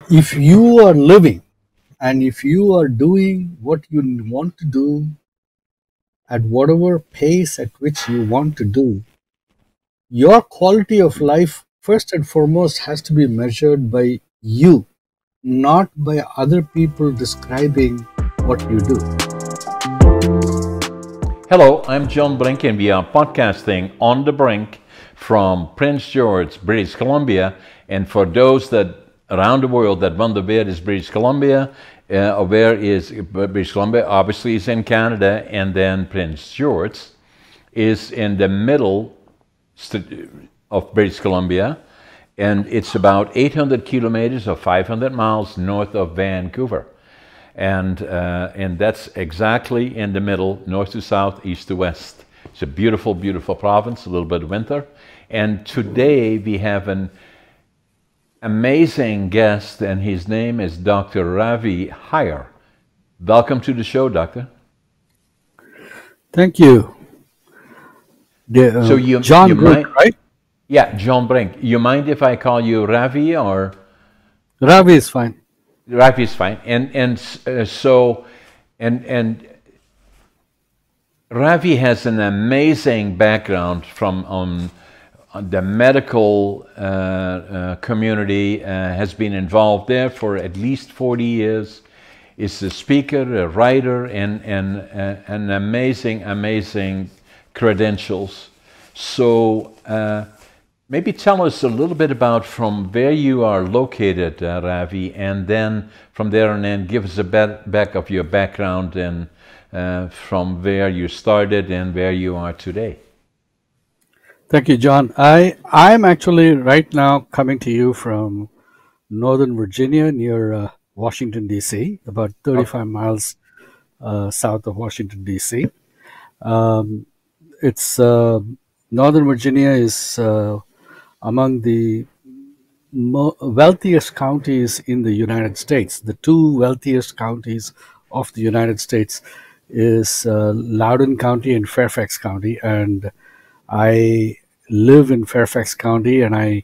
If you are living and if you are doing what you want to do at whatever pace at which you want to do, your quality of life, first and foremost, has to be measured by you, not by other people describing what you do. Hello, I'm John Brink, and we are podcasting on the Brink from Prince George, British Columbia. And for those that around the world that wonder where is British Columbia, or where is British Columbia, obviously is in Canada, and then Prince George is in the middle of British Columbia, and it's about 800 kilometers or 500 miles north of Vancouver. And that's exactly in the middle, north to south, east to west. It's a beautiful, beautiful province, a little bit of winter. And today we have an amazing guest, and his name is Dr. Ravi R. Welcome to the show, Doctor. Thank you. So you John mind, right? Yeah, John Brink. You mind if I call you Ravi or? Ravi is fine. Ravi is fine. And Ravi has an amazing background from on the medical community, has been involved there for at least 40 years, is a speaker, a writer, and an amazing credentials. So maybe tell us a little bit about from where you are located, Ravi, and then from there on in, give us a back of your background and from where you started and where you are today. Thank you, John. I'm actually right now coming to you from Northern Virginia near Washington, D.C., about 35 miles south of Washington, D.C. It's Northern Virginia is among the wealthiest counties in the United States. The two wealthiest counties of the United States is Loudoun County and Fairfax County, and I live in Fairfax County and I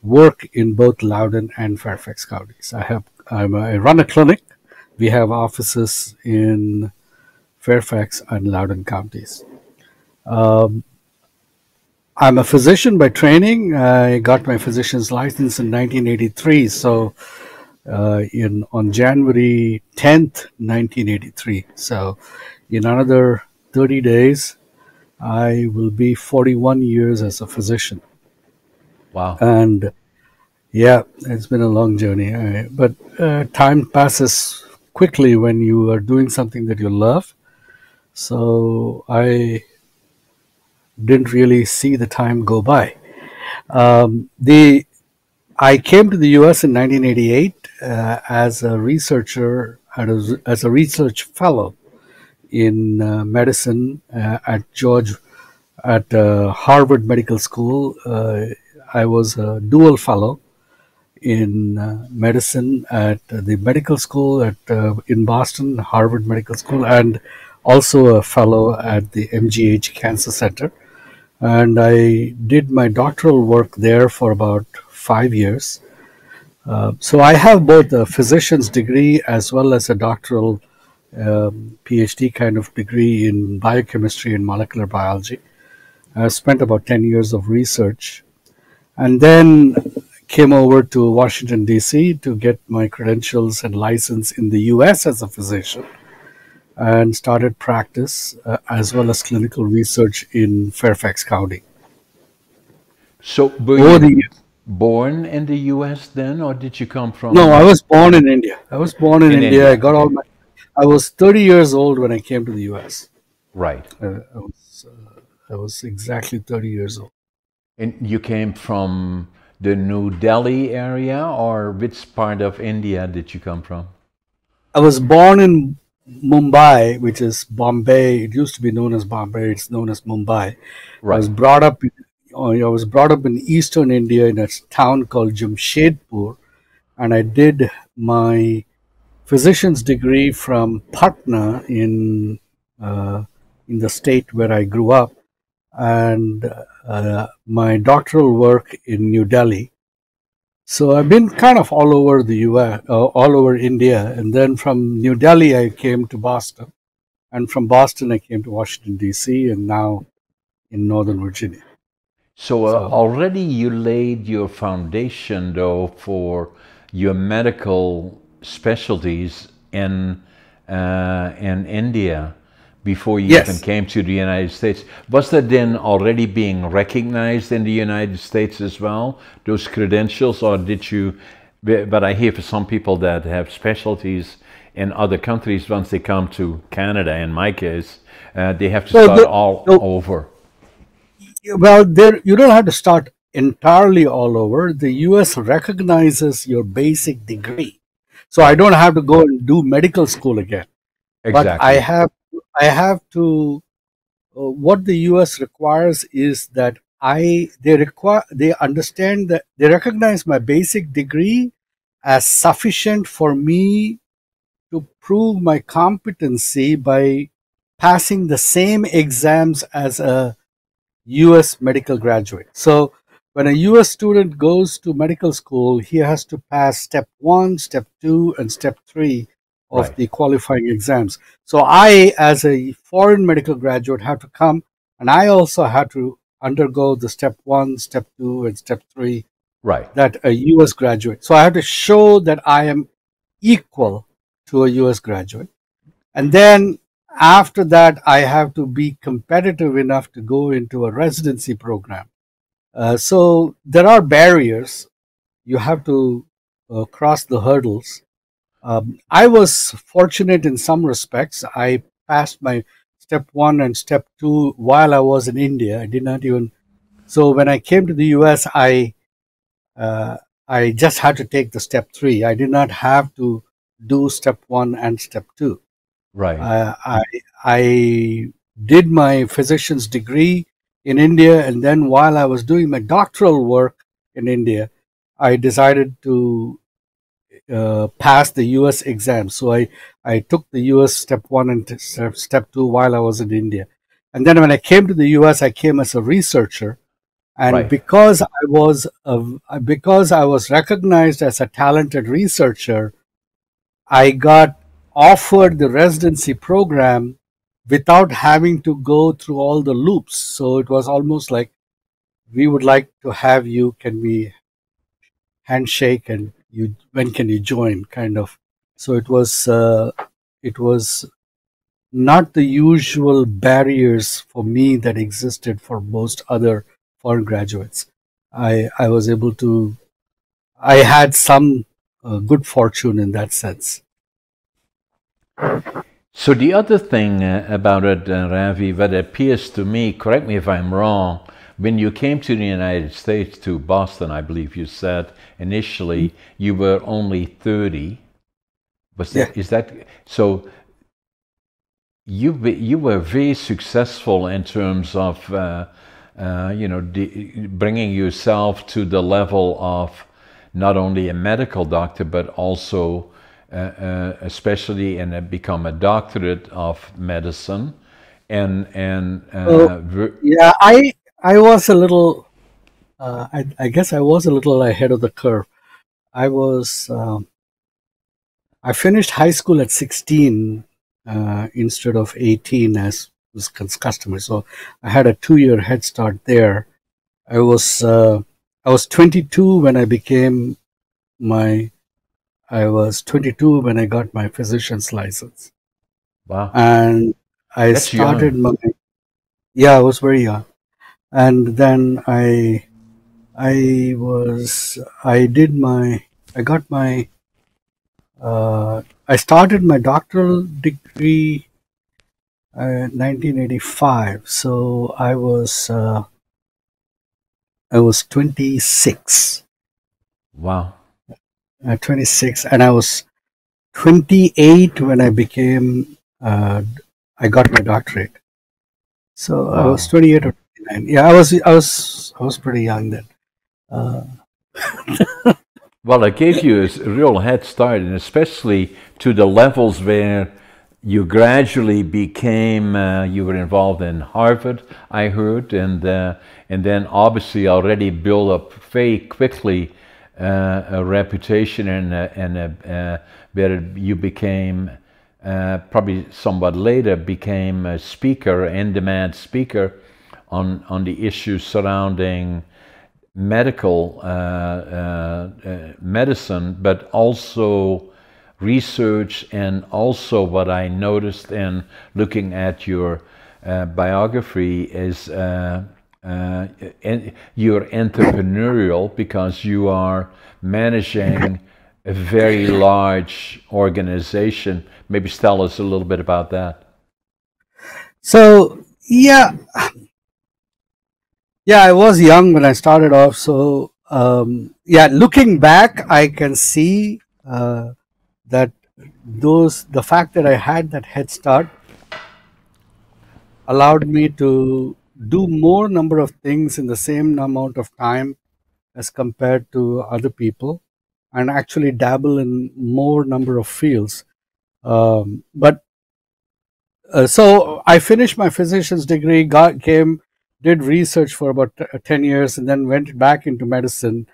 work in both Loudoun and Fairfax counties. I run a clinic. We have offices in Fairfax and Loudoun counties. I'm a physician by training. I got my physician's license in 1983. So on January 10th, 1983. So in another 30 days, I will be 41 years as a physician. Wow. And yeah, it's been a long journey. But time passes quickly when you are doing something that you love. So I didn't really see the time go by. I came to the U.S. in 1988 as a researcher, as a research fellow in medicine at Harvard Medical School. I was a dual fellow in medicine at the medical school in Boston, Harvard Medical School, and also a fellow at the MGH Cancer Center. And I did my doctoral work there for about 5 years. So I have both a physician's degree as well as a doctoral PhD kind of degree in biochemistry and molecular biology. I spent about 10 years of research and then came over to Washington, D.C. to get my credentials and license in the U.S. as a physician and started practice as well as clinical research in Fairfax County. So were you born in the U.S. then, or did you come from? No, I was born in India. I was born in India. India. I was 30 years old when I came to the U.S. Right. I was exactly 30 years old. And you came from the New Delhi area, or which part of India did you come from? I was born in Mumbai, which is Bombay. It used to be known as Bombay. It's known as Mumbai. Right. I was brought up in eastern India in a town called Jamshedpur, and I did my physician's degree from Patna in the state where I grew up, and my doctoral work in New Delhi. So I've been kind of all over the US, all over India, and then from New Delhi I came to Boston, and from Boston I came to Washington D.C. and now in Northern Virginia. So So already you laid your foundation, though, for your medical specialties in India before you even yes, came to the United States. Was that then already being recognized in the United States as well, those credentials, or did you? But I hear for some people that have specialties in other countries, once they come to Canada, in my case, they have to so start all the over. well, there you don't have to start entirely all over. The U.S. recognizes your basic degree, so I Right. don't have to go and do medical school again. But Exactly. I have to. What the U.S. requires is that they understand that they recognize my basic degree as sufficient for me to prove my competency by passing the same exams as a US medical graduate. So when a US student goes to medical school, he has to pass step 1, step 2, and step 3 of Right. the qualifying exams. So I, as a foreign medical graduate, have to come and I also had to undergo the step 1, step 2, and step 3 Right. that a US graduate. So I have to show that I am equal to a US graduate. And then after that, I have to be competitive enough to go into a residency program. So there are barriers. You have to cross the hurdles. I was fortunate in some respects. I passed my step 1 and step 2 while I was in India. I did not even. So when I came to the US, uh, I just had to take the step 3. I did not have to do step 1 and step 2. Right. I did my physician's degree in India, and then while I was doing my doctoral work in India, I decided to pass the U.S. exam. So I took the U.S. step 1 and step 2 while I was in India, and then when I came to the U.S., I came as a researcher, and Right. because I was recognized as a talented researcher, I got offered the residency program without having to go through all the loops. So it was almost like, we would like to have you. Can we handshake and you? When can you join? Kind of. So it was not the usual barriers for me that existed for most other foreign graduates. I was able to. I had some good fortune in that sense. So the other thing about it, Ravi, what appears to me, correct me if I'm wrong, when you came to the United States, to Boston, I believe you said initially you were only 30. Was Yeah. that, is that so? You were very successful in terms of bringing yourself to the level of not only a medical doctor but also especially in become a doctorate of medicine and So yeah, I was a little. I guess I was a little ahead of the curve. I was. I finished high school at 16 instead of 18 as was customary. So I had a 2 year head start there. I was uh, I was 22 when I became my. I was 22 when I got my physician's license, wow, and I that's young. started my. Yeah, I was very young, and then I was I did my I got my I started my doctoral degree 1985. So I was 26, Wow. 26, and I was 28 when I got my doctorate. So I was Wow. 28 or 29. Yeah, I was pretty young then. Uh, Well, it gave you a real head start, and especially to the levels where you gradually became. You were involved in Harvard, I heard, and then obviously already built up very quickly a reputation where you became probably somewhat later became a speaker, in-demand speaker on the issues surrounding medical medicine, but also research, and also what I noticed in looking at your biography is you're entrepreneurial because you are managing a very large organization. Maybe tell us a little bit about that. So yeah, I was young when I started off. So yeah, looking back, I can see that the fact that I had that head start allowed me to do more number of things in the same amount of time as compared to other people, and actually dabble in more number of fields. But so I finished my physician's degree, did research for about 10 years, and then went back into medicine.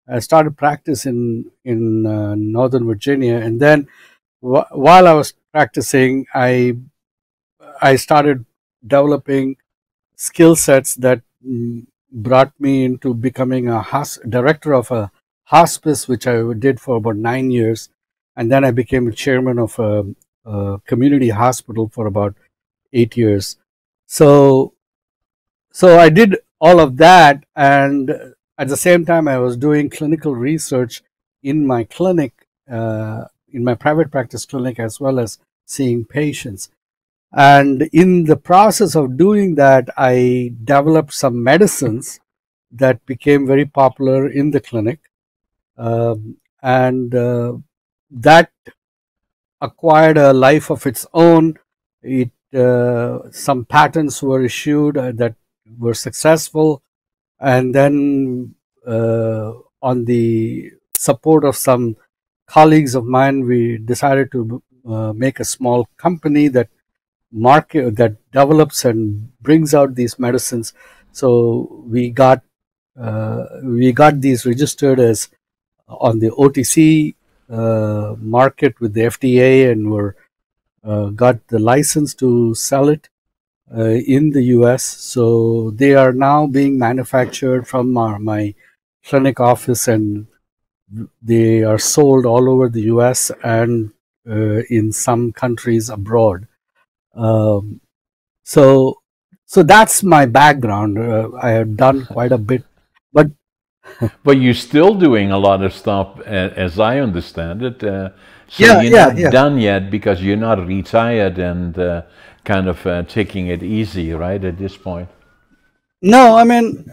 I started practice in Northern Virginia, and then while I was practicing, I started developing skill sets that brought me into becoming a director of a hospice, which I did for about 9 years, and then I became a chairman of a community hospital for about 8 years. So, so I did all of that, and at the same time, I was doing clinical research in my clinic, in my private practice clinic, as well as seeing patients. And in the process of doing that, I developed some medicines that became very popular in the clinic. And that acquired a life of its own. Some patents were issued that were successful. And then, on the support of some colleagues of mine, we decided to make a small company that develops and brings out these medicines. So we got these registered as on the OTC market with the FDA, and were got the license to sell it in the US. So they are now being manufactured from my clinic office, and they are sold all over the US and in some countries abroad. Um, so, so that's my background. I have done quite a bit, but But you're still doing a lot of stuff, as I understand it. So yeah, you're yeah, not yeah. done yet because you're not retired and kind of taking it easy, right, at this point. No, I mean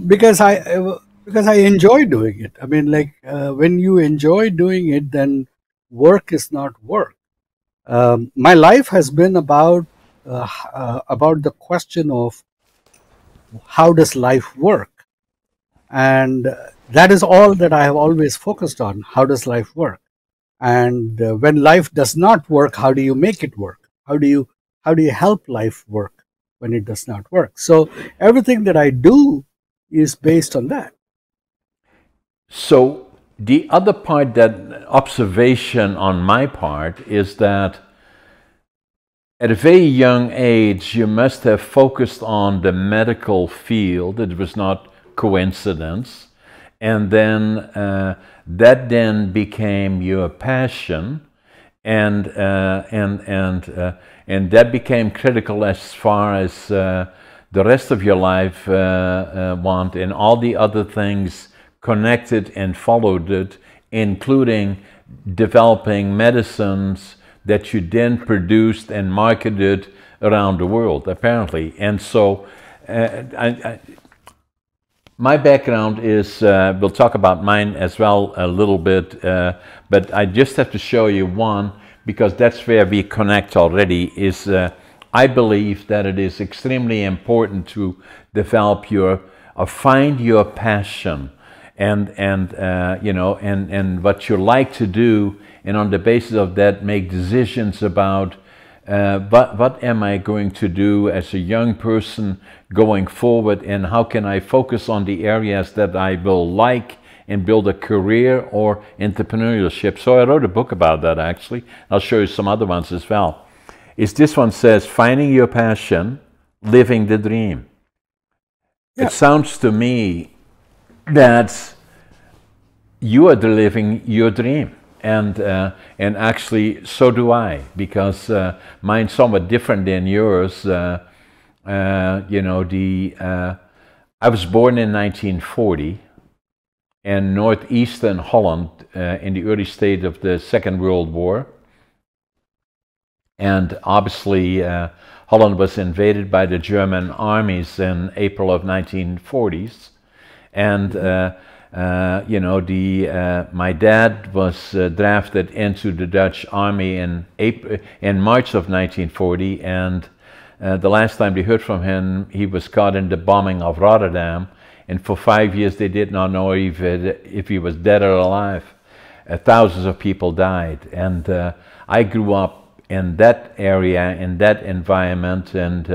because I enjoy doing it. I mean, like when you enjoy doing it, then work is not work. My life has been about the question of how does life work, and that is all that I have always focused on. How does life work? And when life does not work, how do you make it work? How do you help life work when it does not work? So everything that I do is based on that. So the other part, that observation on my part, is that at a very young age, you must have focused on the medical field. It was not coincidence. And then that became your passion, and and that became critical as far as the rest of your life went, and all the other things connected and followed it, including developing medicines that you then produced and marketed around the world, apparently. And so, my background is, we'll talk about mine as well a little bit, but I just have to show you one, because that's where we connect already, is I believe that it is extremely important to develop find your passion, and you know, and what you like to do, and on the basis of that make decisions about what am I going to do as a young person going forward, and how can I focus on the areas that I will like and build a career or entrepreneurship. So I wrote a book about that, actually. I'll show you some other ones as well. This one says, Finding Your Passion, Living the Dream. Yeah. It sounds to me that you are living your dream. And actually, so do I, because mine's somewhat different than yours. I was born in 1940 in northeastern Holland in the early state of the Second World War. And obviously, Holland was invaded by the German armies in April of 1940s. And my dad was drafted into the Dutch army in March of 1940, and the last time they heard from him, he was caught in the bombing of Rotterdam, and for 5 years they did not know if he was dead or alive. Thousands of people died, and I grew up in that area, in that environment, and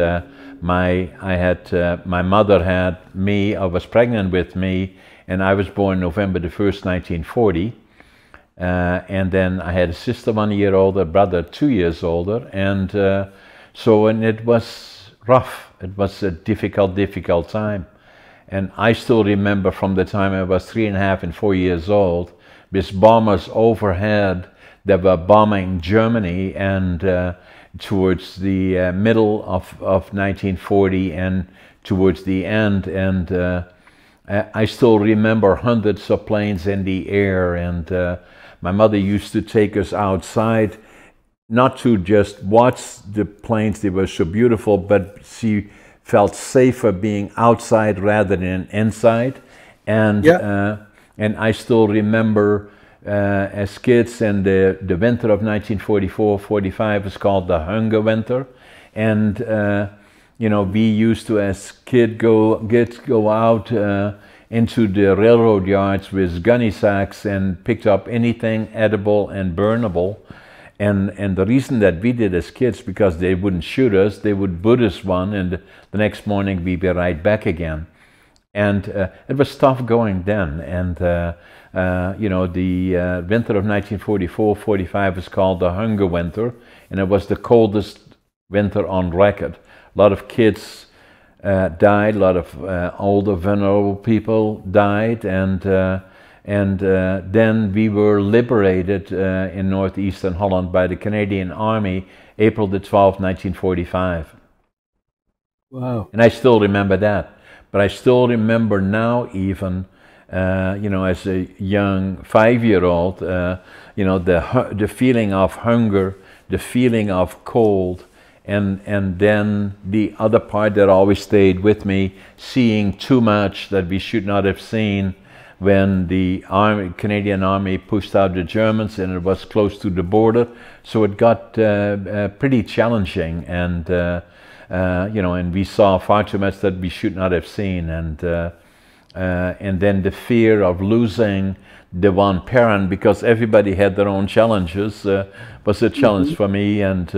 my mother had me, I was pregnant with me, and I was born November the 1st, 1940. And then I had a sister 1 year older, brother 2 years older, and it was rough. It was a difficult time. And I still remember from the time I was 3.5 and 4 years old, with bombers overhead that were bombing Germany, and towards the middle of 1940 and towards the end, and I still remember hundreds of planes in the air, and my mother used to take us outside, not to just watch the planes, they were so beautiful, but she felt safer being outside rather than inside. And I still remember as kids, and the winter of 1944-45 was called the Hunger Winter, and we used to, as kids, go out into the railroad yards with gunny sacks and picked up anything edible and burnable. And the reason that we did as kids, because they wouldn't shoot us, they would boot us one, and the next morning we'd be right back again. And it was tough going then. And the winter of 1944-45 was called the Hunger Winter, and it was the coldest winter on record. A lot of kids died, a lot of older, vulnerable people died, and then we were liberated in northeastern Holland by the Canadian Army, April the 12th, 1945. Wow. And I still remember that. But I still remember now, even, as a young 5-year-old, the feeling of hunger, the feeling of cold, and then the other part that always stayed with me, seeing too much that we should not have seen when the Canadian Army pushed out the Germans, and it was close to the border. So it got pretty challenging, and and we saw far too much that we should not have seen, and then the fear of losing the one parent, because everybody had their own challenges, was a challenge for me, and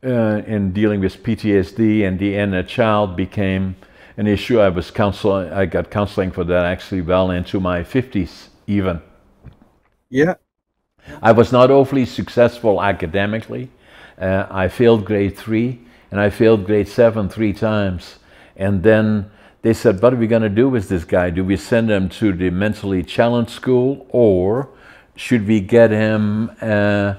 in dealing with PTSD and the inner child became an issue. I got counseling for that actually well into my 50s even. Yeah. I was not overly successful academically. I failed grade 3 and I failed grade 7 3 times. And then they said, what are we going to do with this guy? Do we send him to the mentally challenged school, or should we get him a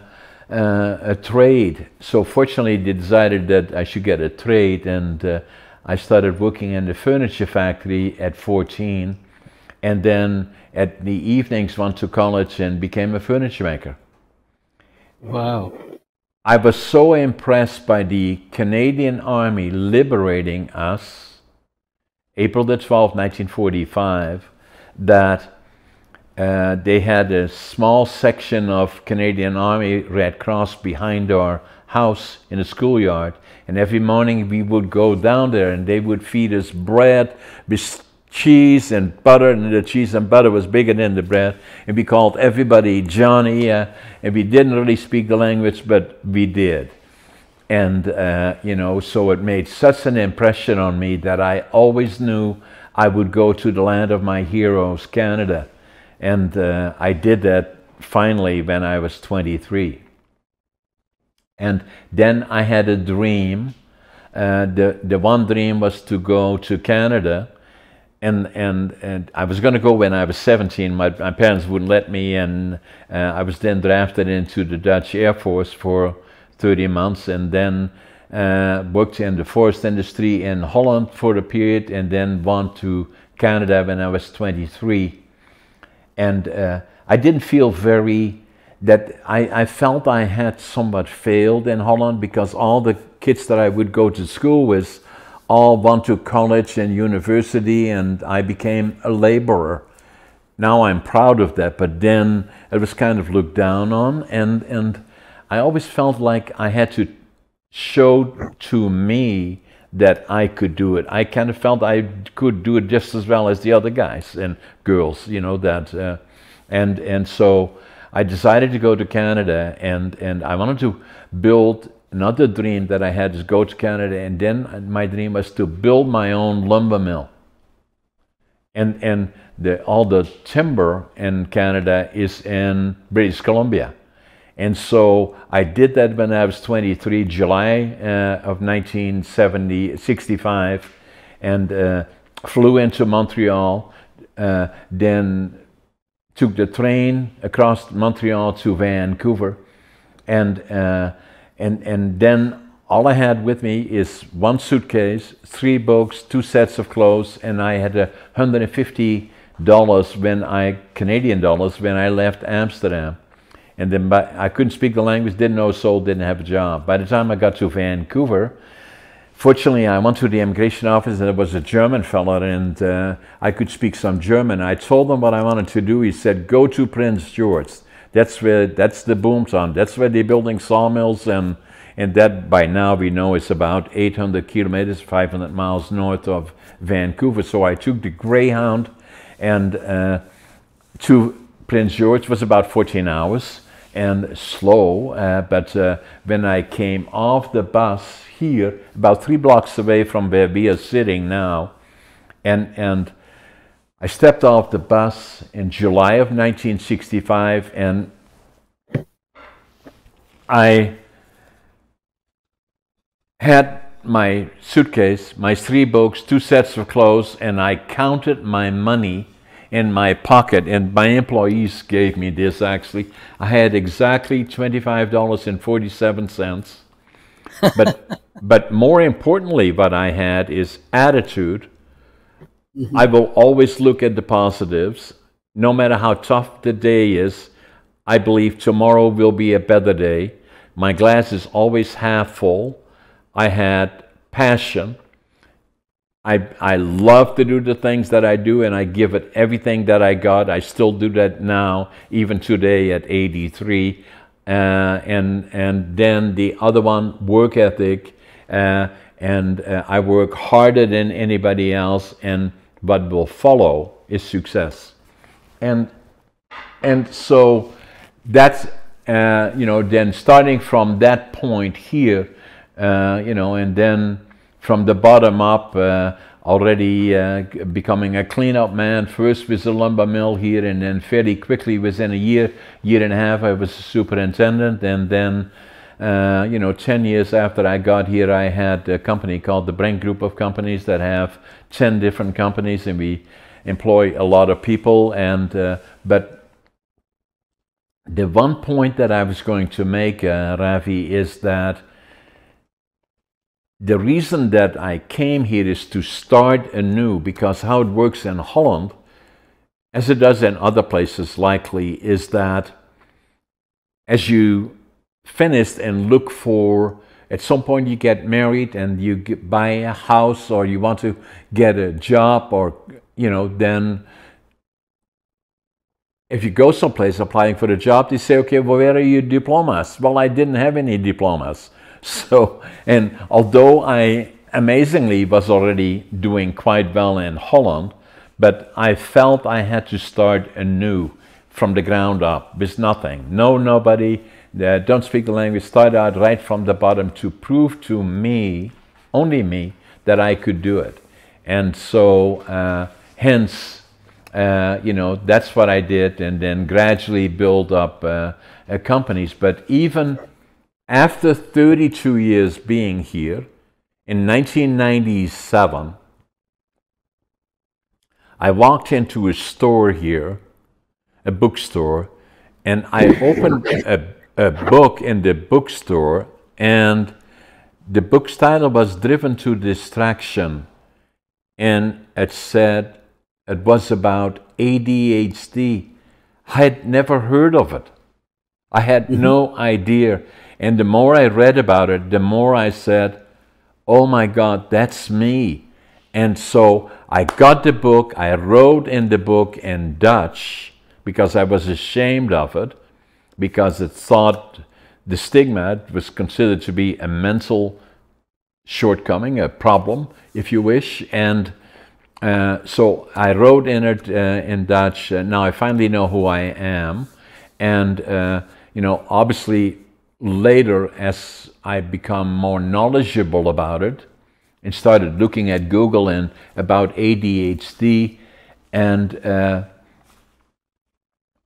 trade? So fortunately they decided that I should get a trade, and I started working in the furniture factory at 14, and then at the evenings went to college and became a furniture maker. Wow. I was so impressed by the Canadian Army liberating us, April the 12th, 1945, that they had a small section of Canadian Army Red Cross behind our house in the schoolyard, and every morning we would go down there and they would feed us bread with cheese and butter, and the cheese and butter was bigger than the bread, and we called everybody Johnny, and we didn't really speak the language, but we did. And so it made such an impression on me that I always knew I would go to the land of my heroes, Canada. And I did that finally when I was 23. And then I had a dream. The one dream was to go to Canada. And I was going to go when I was 17. My parents wouldn't let me, and I was then drafted into the Dutch Air Force for 30 months, and then worked in the forest industry in Holland for a period, and then went to Canada when I was 23. And I didn't feel I felt I had somewhat failed in Holland, because all the kids that I would go to school with all went to college and university, and I became a laborer. Now I'm proud of that, but then it was kind of looked down on, and I always felt like I had to show to me that I could do it. I kind of felt I could do it just as well as the other guys and girls, you know, and so I decided to go to Canada, and I wanted to build. Another dream that I had is go to Canada, and then my dream was to build my own lumber mill. And all the timber in Canada is in British Columbia. And so I did that when I was 23, July of 1965, and flew into Montreal, then took the train across Montreal to Vancouver, and then all I had with me is one suitcase, 3 books, 2 sets of clothes, and I had $150 Canadian dollars when I left Amsterdam. And then I couldn't speak the language, didn't know a soul, didn't have a job. By the time I got to Vancouver, fortunately I went to the immigration office, and there was a German fella, and I could speak some German. I told him what I wanted to do. He said, go to Prince George. That's the boom town. That's where they're building sawmills, and that by now we know is about 800 kilometers, 500 miles north of Vancouver. So I took the Greyhound and to Prince George. Was about 14 hours and slow, but when I came off the bus here, about 3 blocks away from where we are sitting now, and I stepped off the bus in July of 1965, and I had my suitcase, my 3 books, 2 sets of clothes, and I counted my money in my pocket, and my employees gave me this actually. I had exactly $25.47, but more importantly, what I had is attitude. Mm-hmm. I will always look at the positives. No matter how tough the day is, I believe tomorrow will be a better day. My glass is always half full. I had passion. I love to do the things that I do, and I give it everything that I got. I still do that now, even today at 83. And then the other one, work ethic. I work harder than anybody else, and what will follow is success. And so that's, then starting from that point here, and then from the bottom up, already becoming a cleanup man, first with the lumber mill here, and then fairly quickly, within a year and a half, I was a superintendent, and then 10 years after I got here, I had a company called the Brink group of companies that have 10 different companies, and we employ a lot of people. But the one point that I was going to make, Ravi, is that the reason that I came here is to start anew, because how it works in Holland, as it does in other places likely, is that as you finished and look for, at some point you get married and you buy a house, or you want to get a job, or then if you go someplace applying for the job, they say, okay, well, where are your diplomas? Well, I didn't have any diplomas. So, and although I amazingly was already doing quite well in Holland, but I felt I had to start anew from the ground up with nothing. Nobody, don't speak the language, start out right from the bottom to prove to me, only me, that I could do it. And so hence, that's what I did, and then gradually build up companies. But even after 32 years being here, in 1997, I walked into a store here, a bookstore, and I opened a book in the bookstore, and the book's title was Driven to Distraction, and it said it was about ADHD. I had never heard of it. I had no idea. And the more I read about it, the more I said, oh my God, that's me. And so I got the book, I wrote in the book in Dutch because I was ashamed of it, because it thought the stigma was considered to be a mental shortcoming, a problem, if you wish. And so I wrote in it in Dutch. Now I finally know who I am. And, obviously later as I become more knowledgeable about it and started looking at Google and about ADHD, and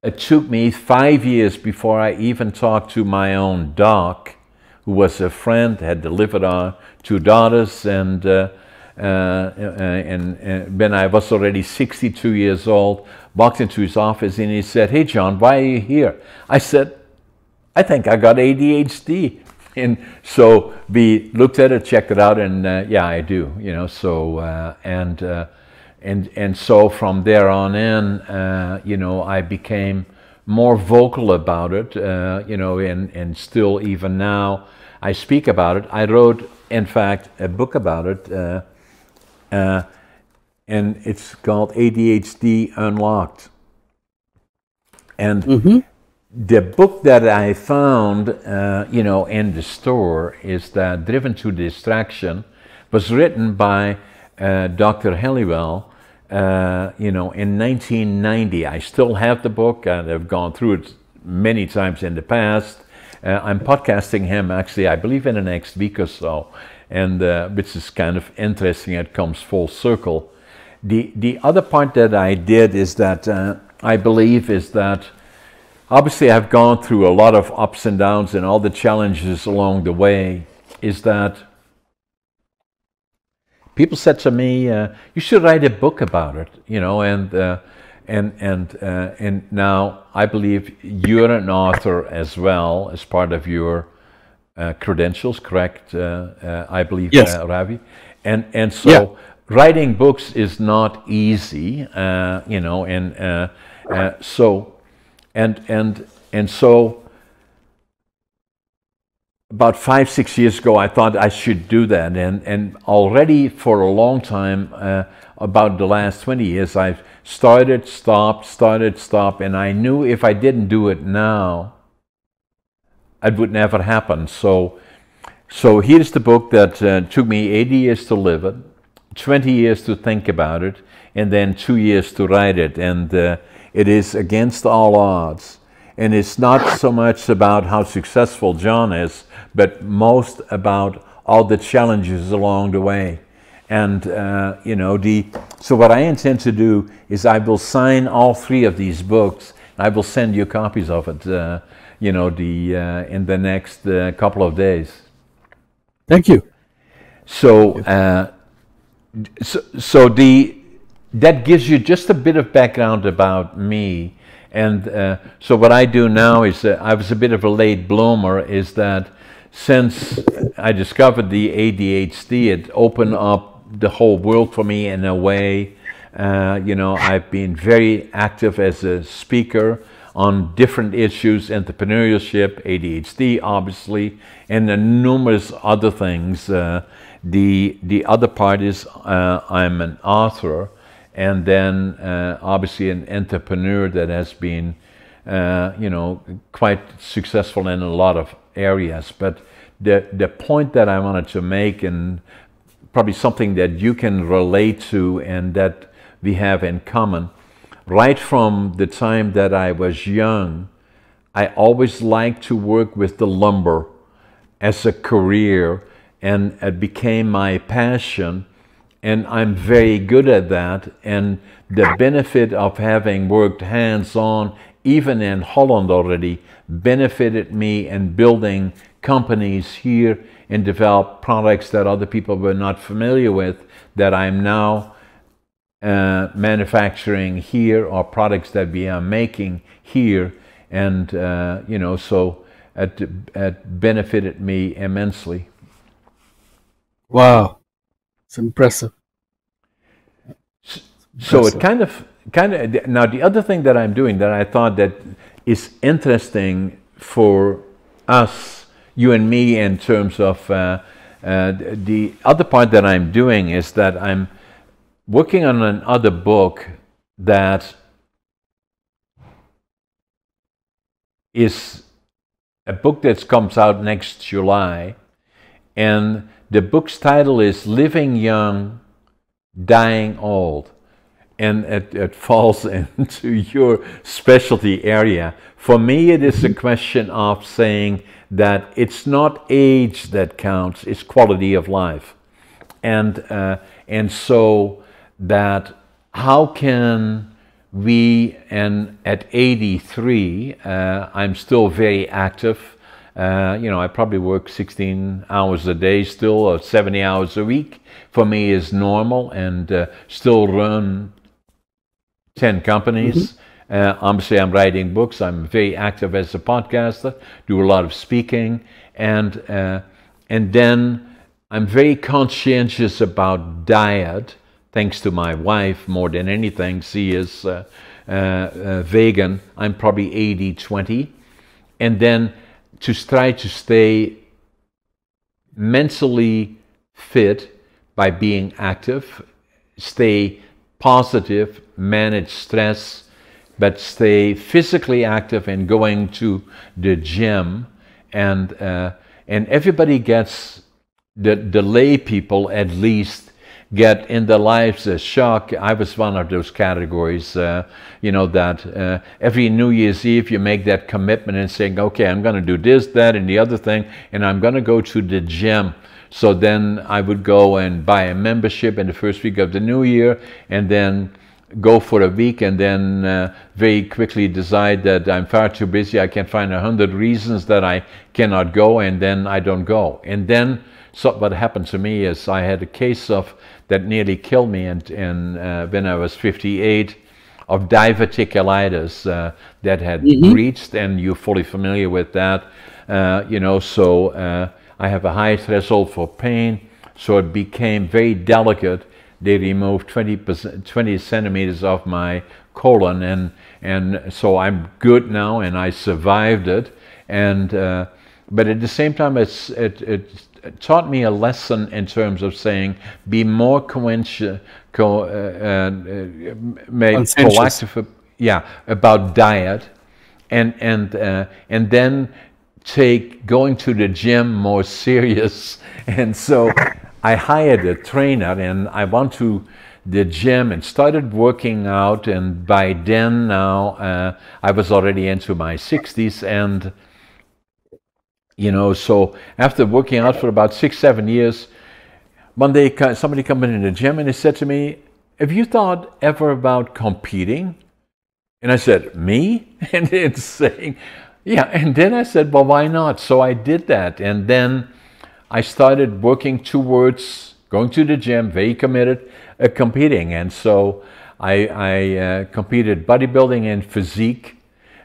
it took me 5 years before I even talked to my own doc, who was a friend, had delivered our 2 daughters, and when I was already 62 years old, walked into his office and he said, "Hey John, why are you here?" I said, "I think I got ADHD." And so we looked at it, checked it out, and yeah, I do. So and so from there on in, I became more vocal about it. And still even now, I speak about it. I wrote, in fact, a book about it, and it's called ADHD Unlocked. And the book that I found, in the store is that Driven to Distraction was written by Dr. Halliwell, in 1990. I still have the book, and I've gone through it many times in the past. I'm podcasting him, actually, I believe in the next week or so, and which is kind of interesting. It comes full circle. The other part that I did is that I believe is that obviously I've gone through a lot of ups and downs and all the challenges along the way, is that people said to me, you should write a book about it, and now I believe you're an author as well as part of your credentials, correct? I believe, Yes. Ravi, and so writing books is not easy, and so about 5-6 years ago, I thought I should do that, and already for a long time, about the last 20 years, I've started, stopped, and I knew if I didn't do it now, it would never happen. So here's the book that took me 80 years to live it, 20 years to think about it, and then 2 years to write it, and it is against all odds. And it's not so much about how successful John is, but most about all the challenges along the way. And, so what I intend to do is I will sign all 3 of these books. I will send you copies of it, in the next couple of days. Thank you. So, that gives you just a bit of background about me. And so what I do now is, I was a bit of a late bloomer, is that since I discovered the ADHD, it opened up the whole world for me in a way. I've been very active as a speaker on different issues, entrepreneurship, ADHD, obviously, and numerous other things. The other part is I'm an author, and then obviously an entrepreneur that has been, quite successful in a lot of areas. But the point that I wanted to make, and probably something that you can relate to and that we have in common, right from the time that I was young, I always liked to work with the lumber as a career, and it became my passion. and I'm very good at that. And the benefit of having worked hands-on, even in Holland already, benefited me in building companies here and develop products that other people were not familiar with, that I'm now manufacturing here, or products that we are making here. And you know, so it benefited me immensely. Wow, it's impressive. So it Impressive. kind of now, the other thing that I'm doing that I thought that is interesting for us, you and me, in terms of the other part that I'm doing is that I'm working on another book that is a book that comes out next July, and the book's title is Living Young, Dying Old. And it falls into your specialty area. For me, it is a question of saying that it's not age that counts, it's quality of life. And so that how can we, and at 83, I'm still very active. You know, I probably work 16 hours a day still, or 70 hours a week. For me is normal, and still run 10 companies. Obviously, I'm writing books. I'm very active as a podcaster, do a lot of speaking, and then I'm very conscientious about diet, thanks to my wife more than anything. She is vegan. I'm probably 80-20. And then to try to stay mentally fit by being active, stay positive, manage stress, but stay physically active and going to the gym. And everybody gets, the lay people at least get in their lives a shock. I was one of those categories, you know, that every New Year's Eve you make that commitment and saying, okay, I'm going to do this, that, and the other thing, and I'm going to go to the gym. So then I would go and buy a membership in the first week of the new year, and then go for a week, and then very quickly decide that I'm far too busy. I can find 100 reasons that I cannot go, and then I don't go. And then so what happened to me is I had a case of that nearly killed me, and when I was 58, of diverticulitis that had reached, and you're fully familiar with that, you know. So I have a high threshold for pain, so it became very delicate. They removed 20 centimeters off my colon, and so I'm good now, and I survived it. And but at the same time, it taught me a lesson in terms of saying, be more Conscientious. proactive, yeah, about diet, and then take going to the gym more serious. And so I hired a trainer, and I went to the gym and started working out. And by then now, I was already into my 60s, and you know, so after working out for about 6-7 years, one day somebody came in the gym and they said to me, have you thought ever about competing? And I said, me? And it's saying, yeah. And then I said, well, why not? So I did that. And then I started working towards going to the gym, very committed, competing. And so I competed bodybuilding and physique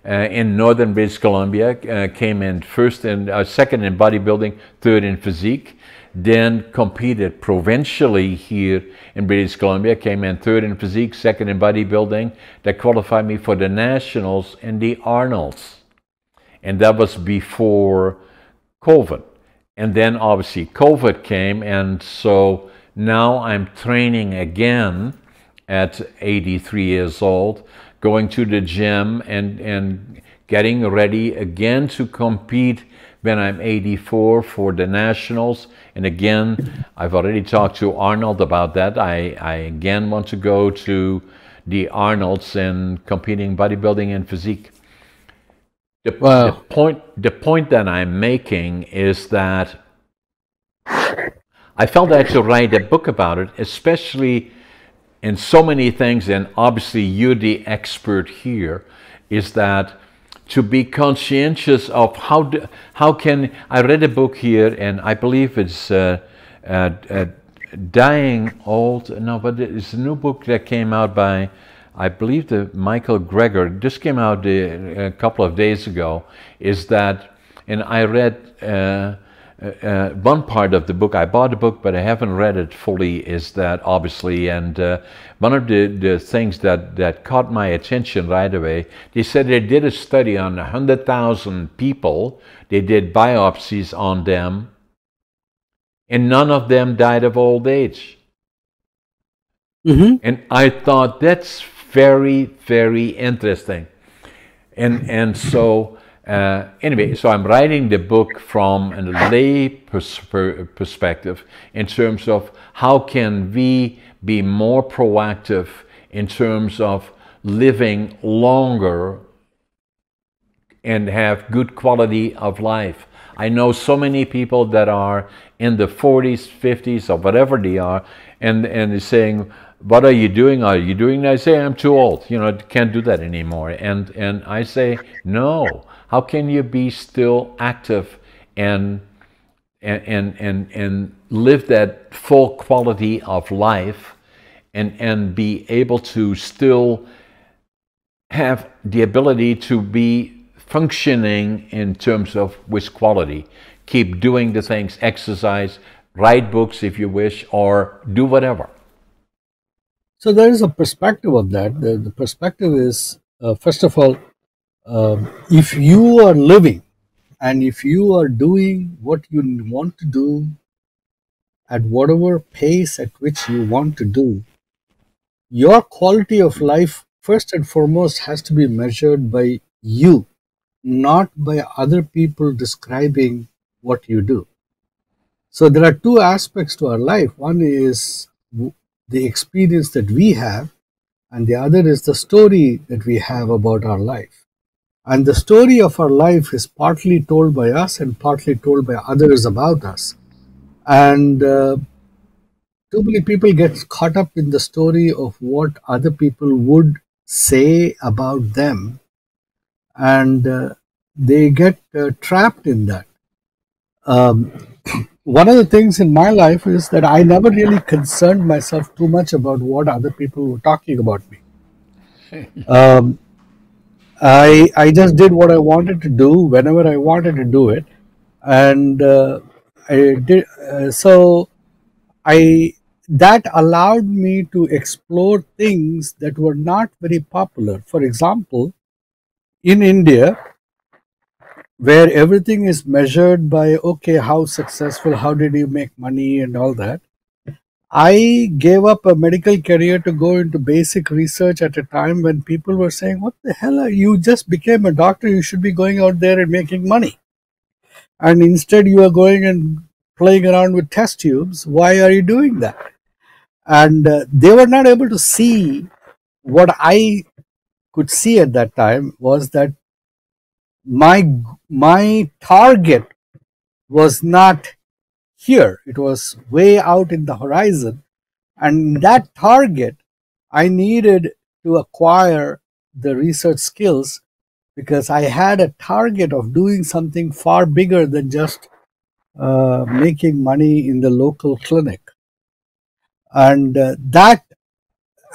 in northern British Columbia, came in second in bodybuilding, third in physique. Then competed provincially here in British Columbia, came in third in physique, second in bodybuilding. That qualified me for the nationals and the Arnolds. And that was before COVID. And then obviously COVID came, and so now I'm training again at 83 years old, going to the gym and getting ready again to compete when I'm 84 for the nationals. And again, I've already talked to Arnold about that. I again want to go to the Arnolds and competing bodybuilding and physique. The point that I'm making is that I felt I had to write a book about it, especially in so many things, and obviously you're the expert here, is that to be conscientious of how can I read a book here, and I believe it's uh, Dying Old. No, but it's a new book that came out by, I believe, the Michael Greger. This came out a couple of days ago. Is that, and I read one part of the book. I bought the book, but I haven't read it fully. Is that obviously, and one of the things that caught my attention right away. They said they did a study on 100,000 people. They did biopsies on them, and none of them died of old age. Hmm. And I thought that's very, very interesting. And so anyway, so I'm writing the book from a lay perspective in terms of how can we be more proactive in terms of living longer and have good quality of life. I know so many people that are in the 40s, 50s, or whatever they are, and they're saying, "What are you doing? Are you doing that?" I say, "I'm too old. You know, I can't do that anymore." And I say, "No. How can you be still active and and live that full quality of life and be able to still have the ability to be functioning in terms of with quality. Keep doing the things, exercise, write books if you wish, or do whatever." So there is a perspective of that. The perspective is, first of all, if you are living and if you are doing what you want to do at whatever pace at which you want to do, your quality of life, first and foremost, has to be measured by you, not by other people describing what you do. So there are two aspects to our life. One is the experience that we have, and the other is the story that we have about our life. And the story of our life is partly told by us and partly told by others about us. And too many people get caught up in the story of what other people would say about them, and they get trapped in that. Um, one of the things in my life is that I never really concerned myself too much about what other people were talking about me. Um, I just did what I wanted to do whenever I wanted to do it, and I did so. I that allowed me to explore things that were not very popular. For example, in India, where everything is measured by, okay, how successful, how did you make money, and all that. I gave up a medical career to go into basic research at a time when people were saying, "What the hell? You just became a doctor. You should be going out there and making money. And instead, you are going and playing around with test tubes. Why are you doing that?" And they were not able to see what I could see at that time was that my my target was not here. It was way out in the horizon. And that target, I needed to acquire the research skills because I had a target of doing something far bigger than just making money in the local clinic. And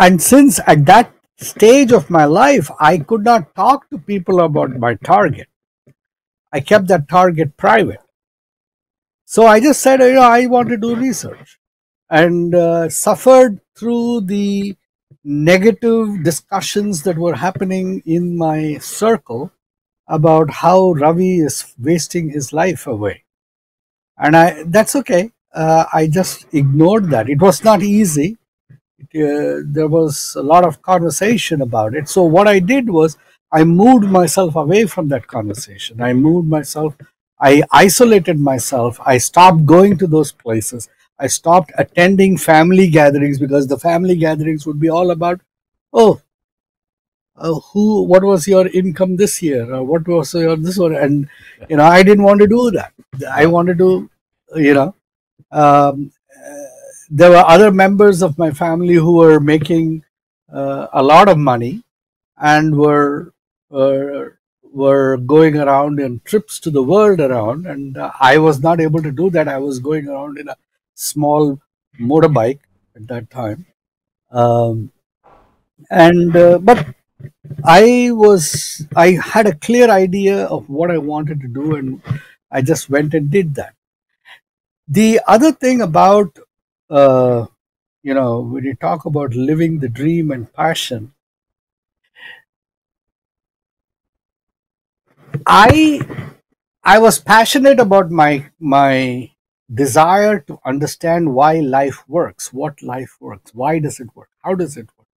and since at that stage of my life, I could not talk to people about my target, I kept that target private. So I just said, I want to do research, and suffered through the negative discussions that were happening in my circle about how Ravi is wasting his life away. And that's okay. I just ignored that. It was not easy. There was a lot of conversation about it. So what I did was I moved myself away from that conversation. I isolated myself. I stopped going to those places. I stopped attending family gatherings because the family gatherings would be all about, oh, what was your income this year, or what was your this one, and I didn't want to do that. I Yeah. wanted to, you know, um, there were other members of my family who were making a lot of money and uh, were going around in trips to the world around, and I was not able to do that. I was going around in a small motorbike at that time, um, and but I had a clear idea of what I wanted to do, and I just went and did that. The other thing about uh, when you talk about living the dream and passion, I I was passionate about my desire to understand why life works, what life works, why does it work, how does it work,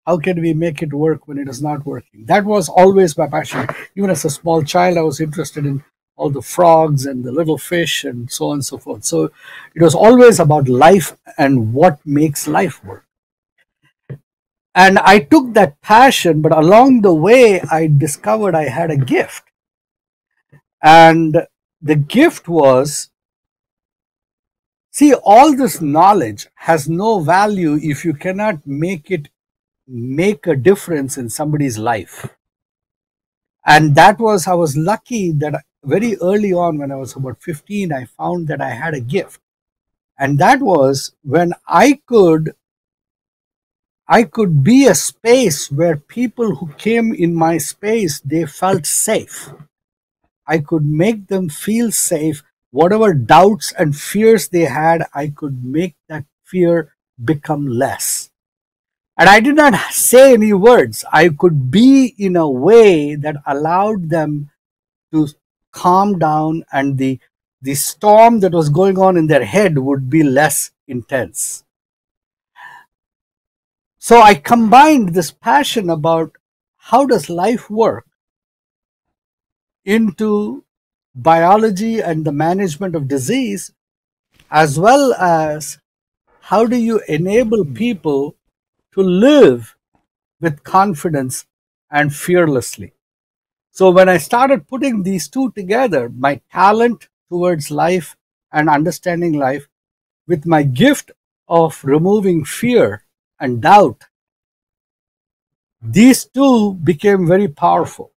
how can we make it work when it is not working. That was always my passion. Even as a small child, I was interested in all the frogs and the little fish and so on and so forth. So it was always about life and what makes life work. And I took that passion, but along the way, I discovered I had a gift. And the gift was, see, all this knowledge has no value if you cannot make a difference in somebody's life. And that was, I was lucky that very early on, when I was about 15, I found that I had a gift. And that was when I could be a space where people who came in my space, they felt safe. I could make them feel safe. Whatever doubts and fears they had, I could make that fear become less. And I did not say any words. I could be in a way that allowed them to calm down, and the storm that was going on in their head would be less intense. So I combined this passion about how does life work into biology and the management of disease, as well as how do you enable people to live with confidence and fearlessly. So when I started putting these two together, my talent towards life and understanding life with my gift of removing fear and doubt, these two became very powerful.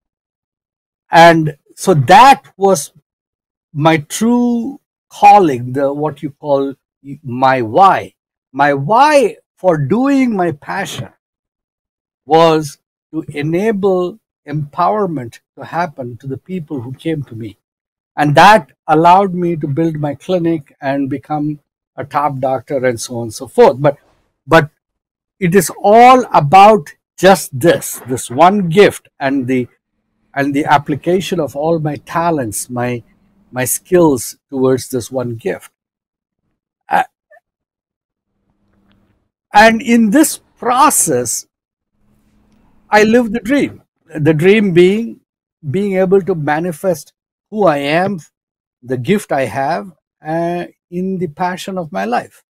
And so that was my true calling, the what you call my why. My why for doing my passion was to enable empowerment to happen to the people who came to me. And that allowed me to build my clinic and become a top doctor and so on and so forth. But it is all about just this one gift, and the application of all my talents, my skills towards this one gift. Uh, and in this process, I live the dream. The dream being able to manifest who I am, the gift I have, in the passion of my life.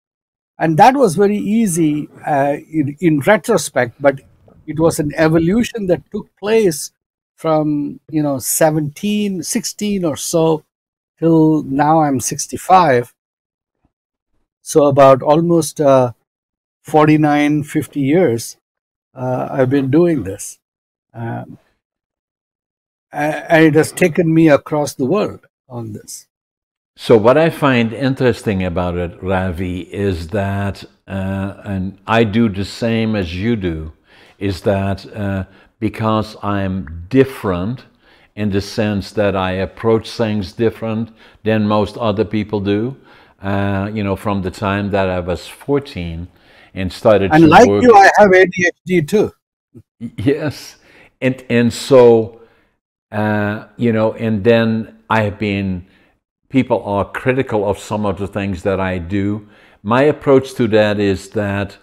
And that was very easy in retrospect, but it was an evolution that took place from 17, 16 or so till now I'm 65. So about almost 49, 50 years I've been doing this. Um, and it has taken me across the world on this. So what I find interesting about it, Ravi, is that, and I do the same as you do, is that because I'm different in the sense that I approach things different than most other people do, from the time that I was 14 and started And to like work. you, I have ADHD too. Yes, and so and then I have been. People are critical of some of the things that I do. My approach to that is that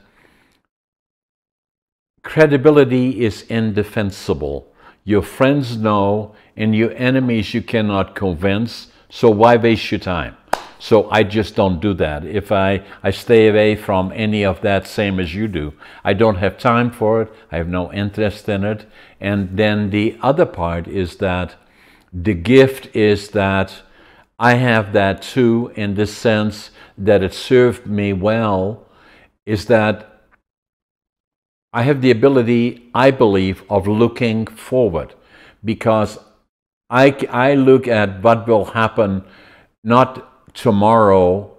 credibility is indefensible. Your friends know, and your enemies you cannot convince, so why waste your time? So I just don't do that. If I stay away from any of that, same as you do. I don't have time for it. I have no interest in it. And then the other part is that the gift is that I have that too, in the sense that it served me well is that I have the ability, I believe, of looking forward, because I look at what will happen not tomorrow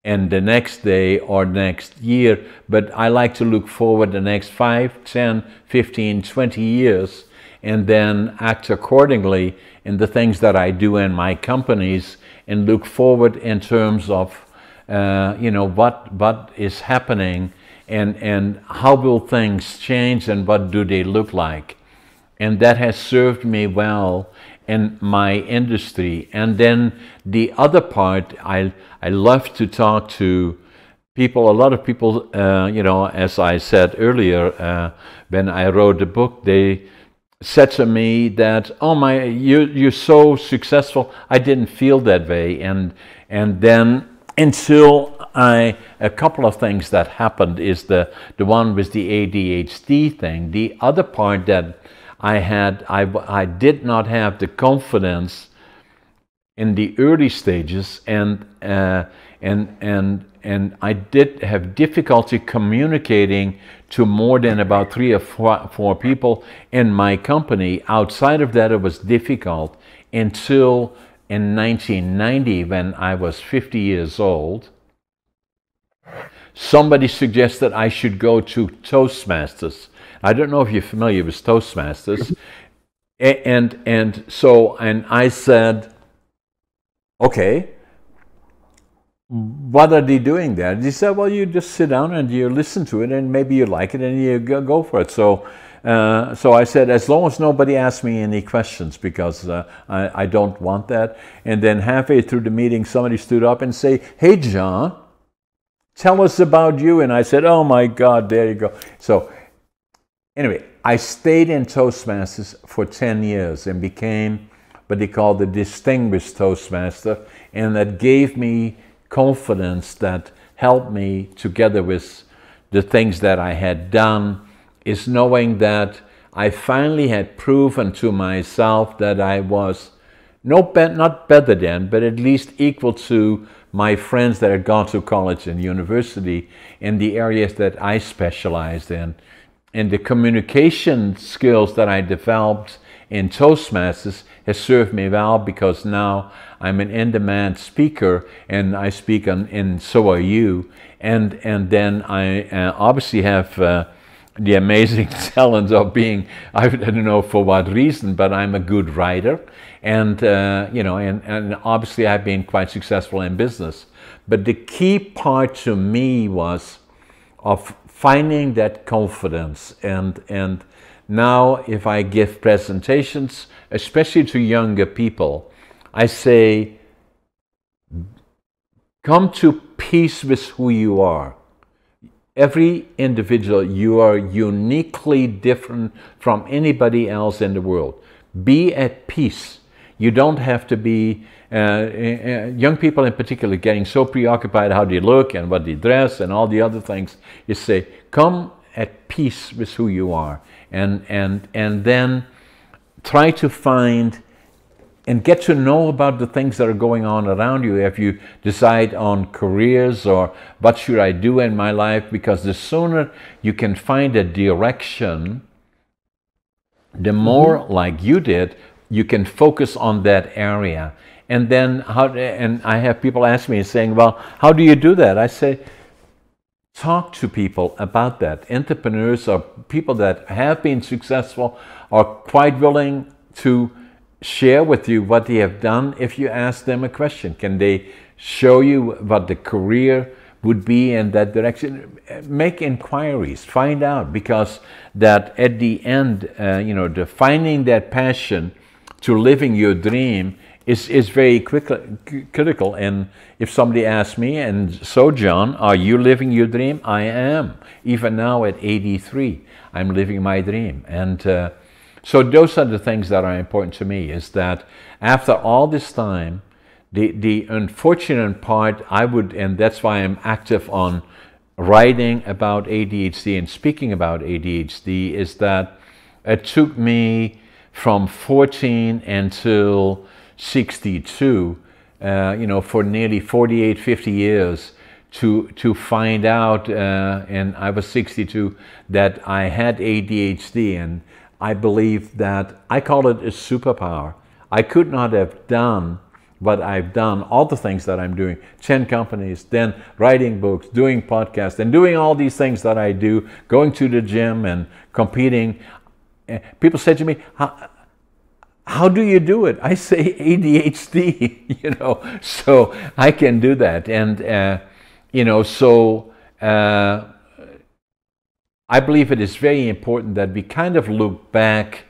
and the next day or next year, but I like to look forward the next 5, 10, 15, 20 years and then act accordingly in the things that I do in my companies, and look forward in terms of what is happening, and how will things change and what do they look like. And that has served me well in my industry. And then the other part, I love to talk to people. A lot of people, as I said earlier, when I wrote the book, they said to me that, "Oh my, you're so successful." I didn't feel that way, and then until a couple of things that happened is the one with the ADHD thing. The other part that I did not have the confidence in the early stages, and I did have difficulty communicating to more than about 3 or 4 people in my company. Outside of that, it was difficult until in 1990, when I was 50 years old. Somebody suggested I should go to Toastmasters. I don't know if you're familiar with Toastmasters. And I said, okay, what are they doing there? They said, well, you just sit down and you listen to it, and maybe you like it, and you go for it. So I said, as long as nobody asks me any questions, because I don't want that. And then halfway through the meeting, somebody stood up and say, "Hey, John, tell us about you." And I said, "Oh my God, there you go." So anyway, I stayed in Toastmasters for 10 years and became what they call the Distinguished Toastmaster. And that gave me confidence, that helped me, together with the things that I had done, is knowing that I finally had proven to myself that I was not better than, but at least equal to my friends that had gone to college and university in the areas that I specialized in. And the communication skills that I developed in Toastmasters has served me well, because now I'm an in-demand speaker, and I speak and so are you. And then I obviously have the amazing talent of being, I don't know for what reason, but I'm a good writer. And, and obviously I've been quite successful in business. But the key part to me was of finding that confidence. And now if I give presentations, especially to younger people, I say, come to peace with who you are. Every individual, you are uniquely different from anybody else in the world. Be at peace. You don't have to be, young people in particular, getting so preoccupied how they look and what they dress and all the other things. You say, come at peace with who you are. And then try to find and get to know about the things that are going on around you. If you decide on careers or what should I do in my life, because the sooner you can find a direction, the more, like you did, you can focus on that area. And then and I have people ask me saying, well, how do you do that? I say, talk to people about that. Entrepreneurs or people that have been successful are quite willing to share with you what they have done if you ask them a question. Can they show you what the career would be in that direction? Make inquiries, find out, because that at the end, the finding that passion to living your dream is very critical. And if somebody asks me, and so John, are you living your dream? I am. Even now at 83, I'm living my dream. And so those are the things that are important to me, is that after all this time, the unfortunate part and that's why I'm active on writing about ADHD and speaking about ADHD, is that it took me from 14 until 62, for nearly 48, 50 years to find out, and I was 62, that I had ADHD, and I believe that I call it a superpower. I could not have done what I've done, all the things that I'm doing, 10 companies, then writing books, doing podcasts, and doing all these things that I do, going to the gym and competing. People say to me, how do you do it? I say ADHD, you know, so I can do that. And, you know, so I believe it is very important that we kind of look back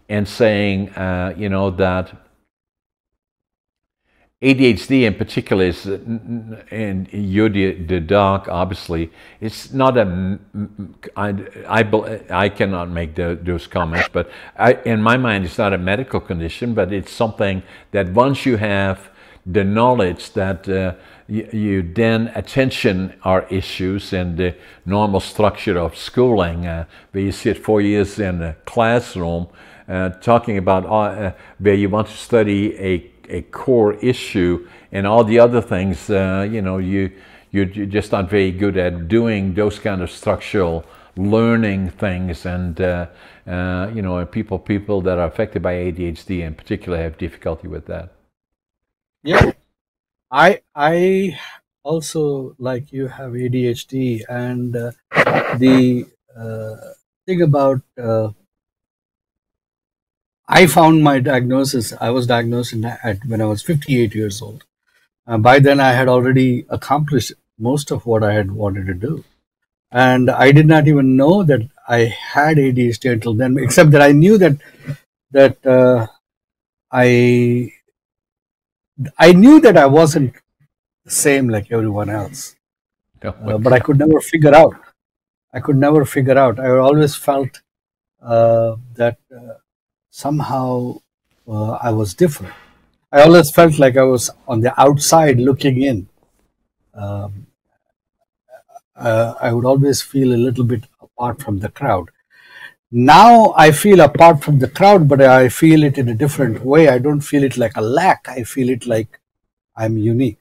and saying, you know, that ADHD in particular is, and you're the doc, obviously, it's not a, I cannot make those comments, but in my mind, it's not a medical condition, but it's something that once you have the knowledge that you then attention are issues and the normal structure of schooling, where you sit 4 years in a classroom talking about where you want to study a core issue, and all the other things, you know, you're just not very good at doing those kind of structural learning things, and you know, people that are affected by ADHD in particular have difficulty with that. Yeah, I also, like you, have ADHD, and the thing about I found my diagnosis. I was diagnosed when I was 58 years old. By then, I had already accomplished most of what I had wanted to do, and I did not even know that I had ADHD until then. Except that I knew that I knew that I wasn't the same like everyone else, but I could never figure out. I always felt that somehow I was different. I always felt like I was on the outside looking in. I would always feel a little bit apart from the crowd. Now I feel apart from the crowd, but I feel it in a different way. I don't feel it like a lack. I feel it like I'm unique.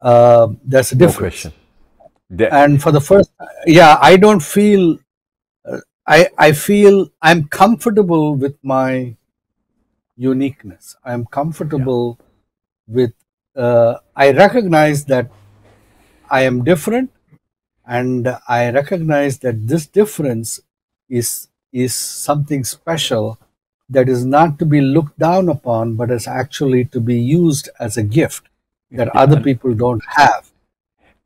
There's a difference. No question. And for the first, yeah, I don't feel. I feel I'm comfortable with my uniqueness. I'm comfortable with. I recognize that I am different, and I recognize that this difference is something special that is not to be looked down upon, but is actually to be used as a gift that other people don't have.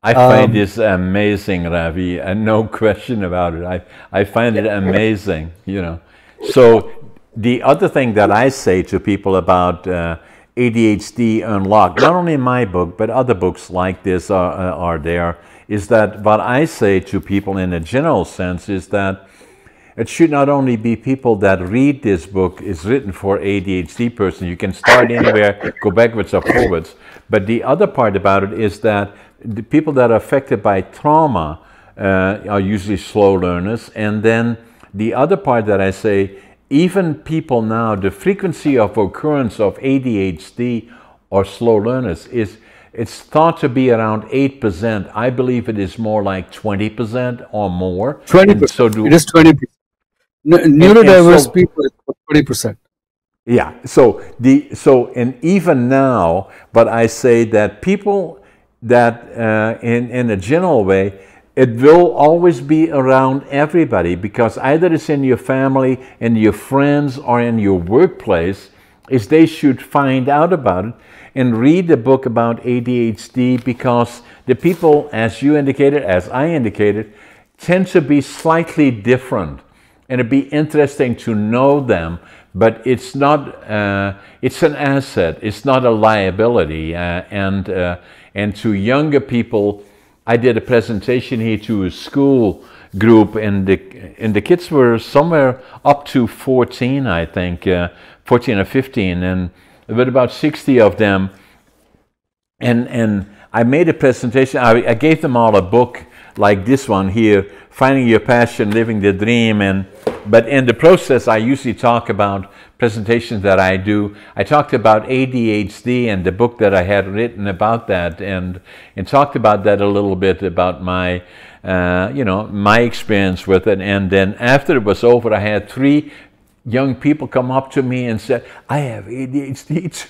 I find this amazing, Ravi, and no question about it. I find it amazing, you know. So the other thing that I say to people about ADHD Unlocked, not only in my book, but other books like this are there, is that what I say to people in a general sense is that it should not only be people that read this book is written for ADHD person. You can start anywhere, go backwards or forwards. But the other part about it is that the people that are affected by trauma are usually slow learners. And then the other part that I say, even people now, the frequency of occurrence of ADHD or slow learners it's thought to be around 8%. I believe it is more like 20% or more. 20%. So it is 20%. Neurodiverse people is 20%. Yeah. So and even now, but I say that people that in a general way, it will always be around everybody, because either it's in your family, in your friends, or in your workplace, is they should find out about it and read the book about ADHD, because the people, as you indicated, as I indicated, tend to be slightly different. And it'd be interesting to know them, but it's not, it's an asset, it's not a liability. And to younger people, I did a presentation here to a school group, and the kids were somewhere up to 14, I think, 14 or 15, and there were about 60 of them. And I made a presentation, I gave them all a book like this one here, Finding Your Passion, Living the Dream, and but in the process, I usually talk about presentations that I do. I talked about ADHD and the book that I had written about that, and talked about that a little bit about my, my experience with it. And then after it was over, I had 3 young people come up to me and said, "I have ADHD too."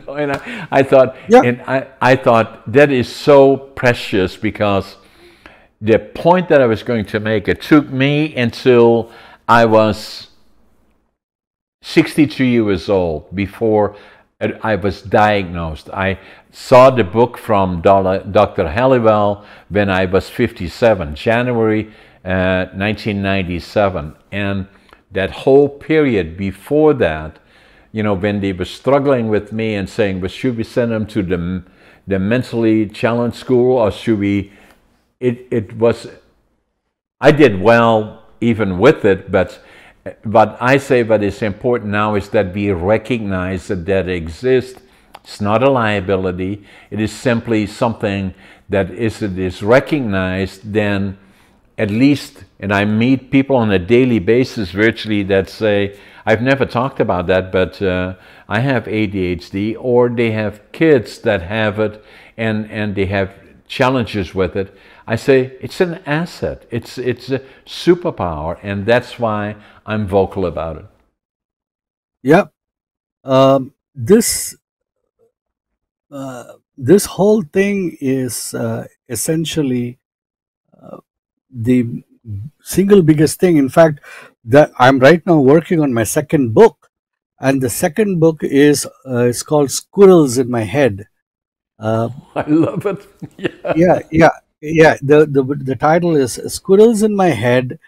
And I thought, Yeah. I thought that is so precious, because the point that I was going to make, it took me until I was 62 years old before I was diagnosed. I saw the book from Dr. Halliwell when I was 57, January 1997. And that whole period before that, when they were struggling with me and saying, well, should we send them to the mentally challenged school, or should we, I did well even with it, but I say what is important now is that we recognize that exists. It's not a liability. It is simply something that it is recognized, then at least, and I meet people on a daily basis virtually that say, I've never talked about that, but I have ADHD, or they have kids that have it, and they have challenges with it. I say it's an asset. It's a superpower, and that's why I'm vocal about it. Yeah. This this whole thing is essentially the single biggest thing. In fact, that I'm right now working on my second book, and the second book is it's called Squirrels in My Head. I love it. Yeah, yeah, yeah. The title is Squirrels in My Head: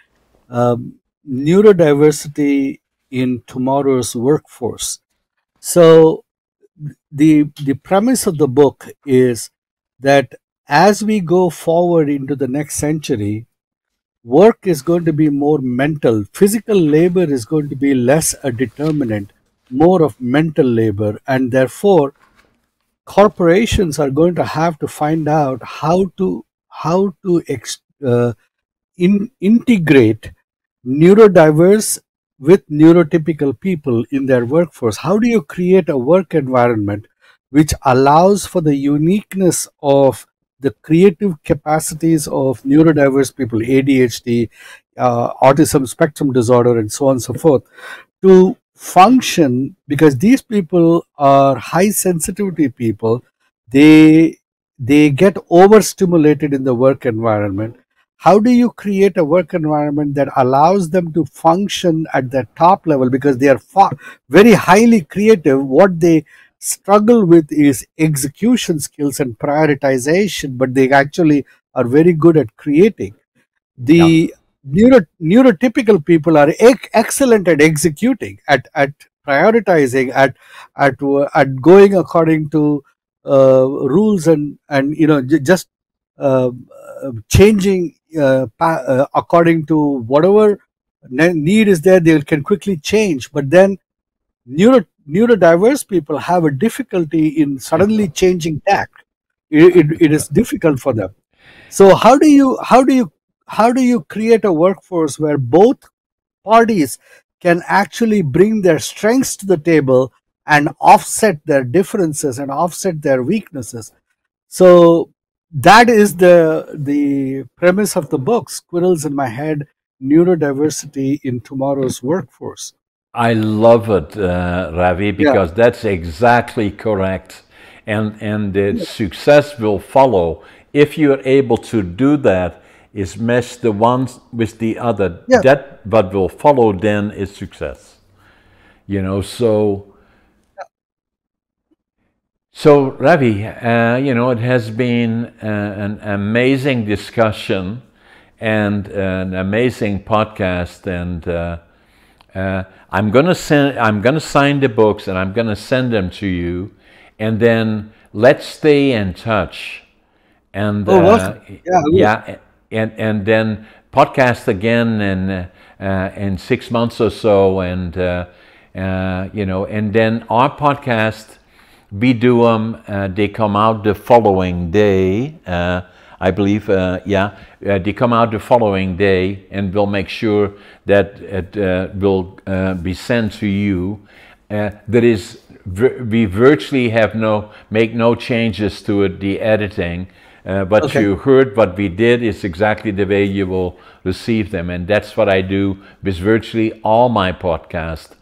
Neurodiversity in Tomorrow's Workforce. So the premise of the book is that as we go forward into the next century, work is going to be more mental. Physical labor is going to be less a determinant, more of mental labor, and therefore corporations are going to have to find out how to integrate neurodiverse with neurotypical people in their workforce. How do you create a work environment which allows for the uniqueness of the creative capacities of neurodiverse people, ADHD, autism spectrum disorder, and so on and so forth, to function? Because these people are high sensitivity people. They get overstimulated in the work environment. How do you create a work environment that allows them to function at the top level? Because they are very highly creative. What they struggle with is execution skills and prioritization, but they actually are very good at creating. Yeah. The neurotypical people are excellent at executing, at prioritizing, at going according to rules, and just uh, changing according to whatever need is there. They can quickly change, but then neurodiverse people have a difficulty in suddenly changing tack. It is difficult for them. So how do you create a workforce where both parties can actually bring their strengths to the table and offset their differences and offset their weaknesses? So that is the premise of the book, Squirrels in My Head: Neurodiversity in Tomorrow's Workforce. I love it, Ravi, Yeah. because that's exactly correct. And the success will follow if you're able to do that, is mesh the one with the other. Yeah. That what will follow then is success. So Ravi, it has been an amazing discussion and an amazing podcast, and I'm gonna sign the books and I'm gonna send them to you, and then let's stay in touch. And Oh, welcome. Yeah, I will. yeah, and then podcast again in 6 months or so, and and then our podcast, we do them. They come out the following day. I believe, they come out the following day, and we'll make sure that it will be sent to you. We virtually make no changes to it, the editing. What Okay. you heard, what we did, is exactly the way you will receive them, and that's what I do with virtually all my podcasts.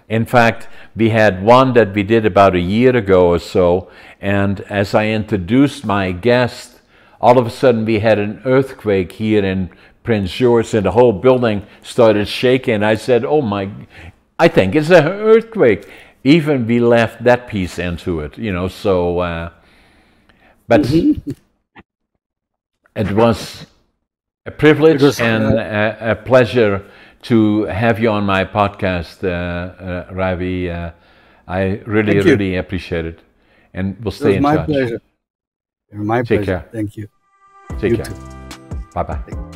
In fact, we had one that we did about a year ago or so, and as I introduced my guest, all of a sudden we had an earthquake here in Prince George, and the whole building started shaking. I said, "Oh my, I think it's an earthquake." Even we left that piece into it, so, but it was a privilege and a pleasure to have you on my podcast, Ravi. I really appreciate it. And we'll stay in touch. It was my pleasure. My Take pleasure. care. Thank you. Take You care. too. Bye-bye.